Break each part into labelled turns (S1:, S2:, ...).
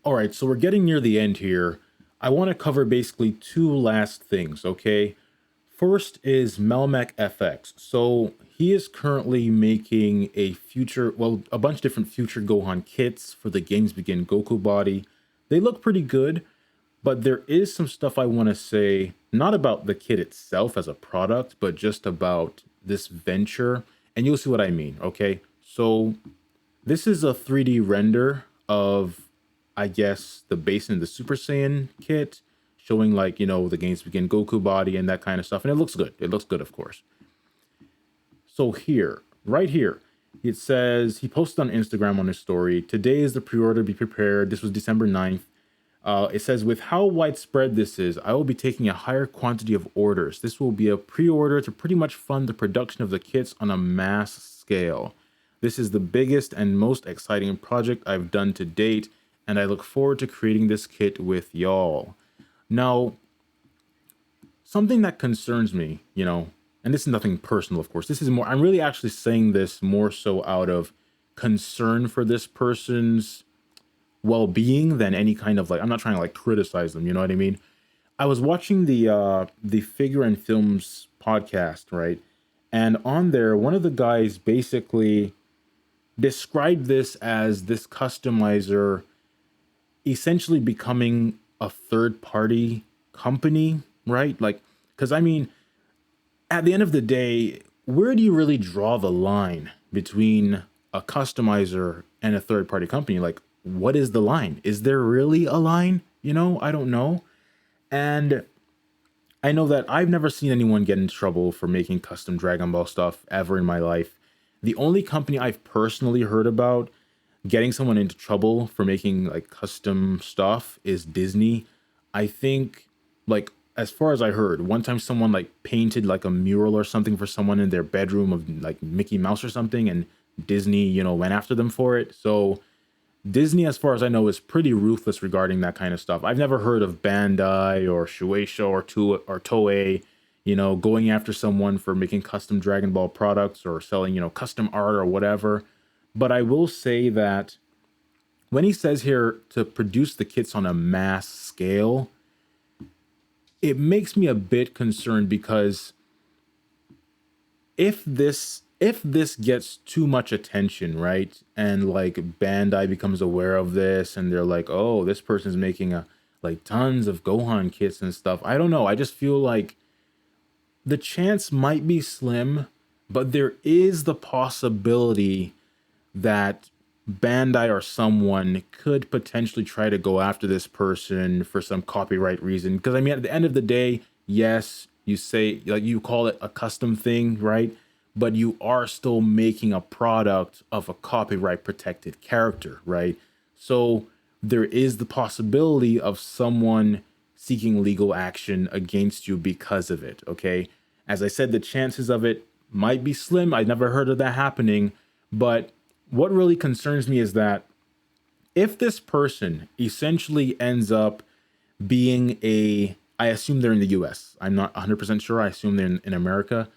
S1: All right, so we're getting near the end here. I want to cover basically two last things, okay? First is Melme FX. So he is currently making a future, well, a bunch of different future Gohan kits for the Games Begin Goku body. They look pretty good, but there is some stuff I want to say, not about the kit itself as a product, but just about this venture. And you'll see what I mean, okay? So this is a 3D render of, I guess, the base in the Super Saiyan kit, showing like, the Games Begin Goku body and that kind of stuff. And it looks good. It looks good, of course. So here, right here, it says he posted on Instagram on his story, today is the pre-order, be prepared. This was December 9th. It says, with how widespread this is, I will be taking a higher quantity of orders. This will be a pre-order to pretty much fund the production of the kits on a mass scale. This is the biggest and most exciting project I've done to date, and I look forward to creating this kit with y'all. Now, something that concerns me, and this is nothing personal, of course. This is more, I'm really actually saying this more so out of concern for this person's well-being than any kind of like, I'm not trying to like criticize them, you know what I mean? I was watching the Figure and Films podcast, right? And on there, one of the guys basically described this as this customizer essentially becoming a third-party company, right? Like, because I mean, at the end of the day, where do you really draw the line between a customizer and a third-party company? Like, what is the line? Is there really a line? I don't know. And I know that I've never seen anyone get in trouble for making custom Dragon Ball stuff ever in my life. The only company I've personally heard about getting someone into trouble for making like custom stuff is Disney. I think, like, as far as I heard, one time someone like painted like a mural or something for someone in their bedroom of like Mickey Mouse or something, and Disney, went after them for it. So Disney, as far as I know, is pretty ruthless regarding that kind of stuff. I've never heard of Bandai or Shueisha or Toei, going after someone for making custom Dragon Ball products or selling, custom art or whatever. But I will say that when he says here to produce the kits on a mass scale, it makes me a bit concerned, because if this gets too much attention, right? And like Bandai becomes aware of this and they're like, oh, this person's making like tons of Gohan kits and stuff. I don't know. I just feel like the chance might be slim, but there is the possibility that Bandai or someone could potentially try to go after this person for some copyright reason. Because I mean, at the end of the day, yes, you say, like, you call it a custom thing, right? But you are still making a product of a copyright protected character, right? So there is the possibility of someone seeking legal action against you because of it, okay? As I said, the chances of it might be slim. I've never heard of that happening. But what really concerns me is that if this person essentially ends up being I assume they're in the US. I'm not 100% sure. I assume they're in America.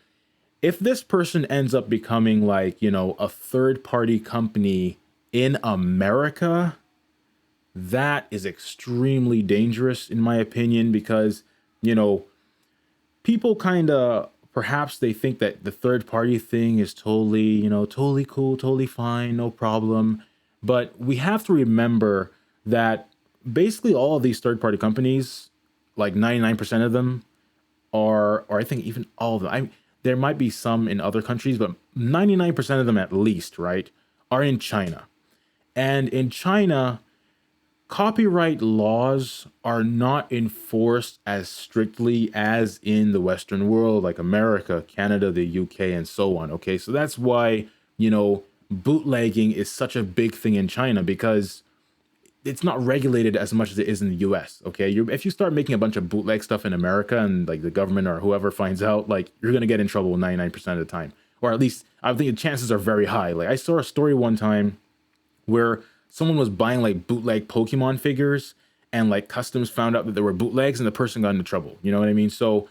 S1: If this person ends up becoming like, a third party company in America, that is extremely dangerous in my opinion, because, people kind of, perhaps they think that the third party thing is totally, totally cool, totally fine, no problem. But we have to remember that basically all of these third party companies, like 99% of them or I think even all of them, there might be some in other countries, but 99% of them at least, right, are in China. And in China, copyright laws are not enforced as strictly as in the Western world, like America, Canada, the UK, and so on. Okay, so that's why, bootlegging is such a big thing in China, because it's not regulated as much as it is in the US. Okay, if you start making a bunch of bootleg stuff in America and like the government or whoever finds out, like, you're gonna get in trouble 99% of the time, or at least I think the chances are very high. Like, I saw a story one time where someone was buying like bootleg Pokemon figures, and like customs found out that there were bootlegs and the person got into trouble. You know what I mean? So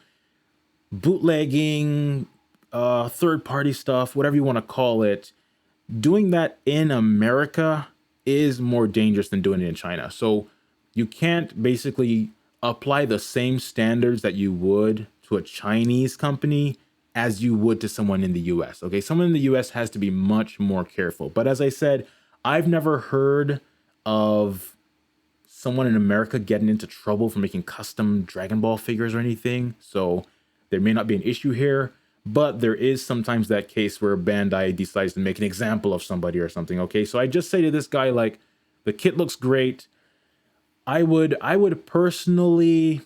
S1: bootlegging, third party stuff, whatever you want to call it, doing that in America is more dangerous than doing it in China. So you can't basically apply the same standards that you would to a Chinese company as you would to someone in the US. Okay, someone in the US has to be much more careful. But as I said, I've never heard of someone in America getting into trouble for making custom Dragon Ball figures or anything. So there may not be an issue here, but there is sometimes that case where Bandai decides to make an example of somebody or something. Okay, so I just say to this guy, like, the kit looks great. I would personally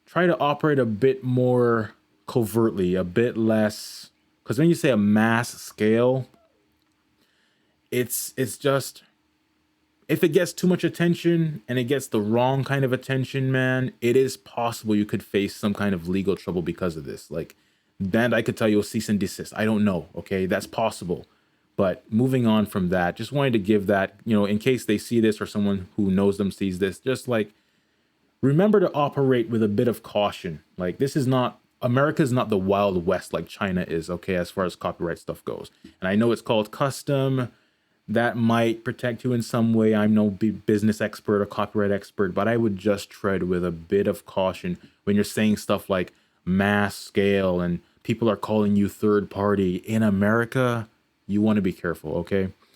S1: try to operate a bit more covertly, a bit less, because when you say a mass scale, it's just, if it gets too much attention and it gets the wrong kind of attention, man, it is possible you could face some kind of legal trouble because of this. Like, then I could tell you a cease and desist. I don't know. Okay, that's possible. But moving on from that, just wanted to give that, in case they see this or someone who knows them sees this, just like, remember to operate with a bit of caution. Like, this is not, America's not the Wild West like China is, okay, as far as copyright stuff goes. And I know it's called custom. That might protect you in some way. I'm no business expert or copyright expert, but I would just tread with a bit of caution when you're saying stuff like mass scale and people are calling you third party. In America, you want to be careful, okay?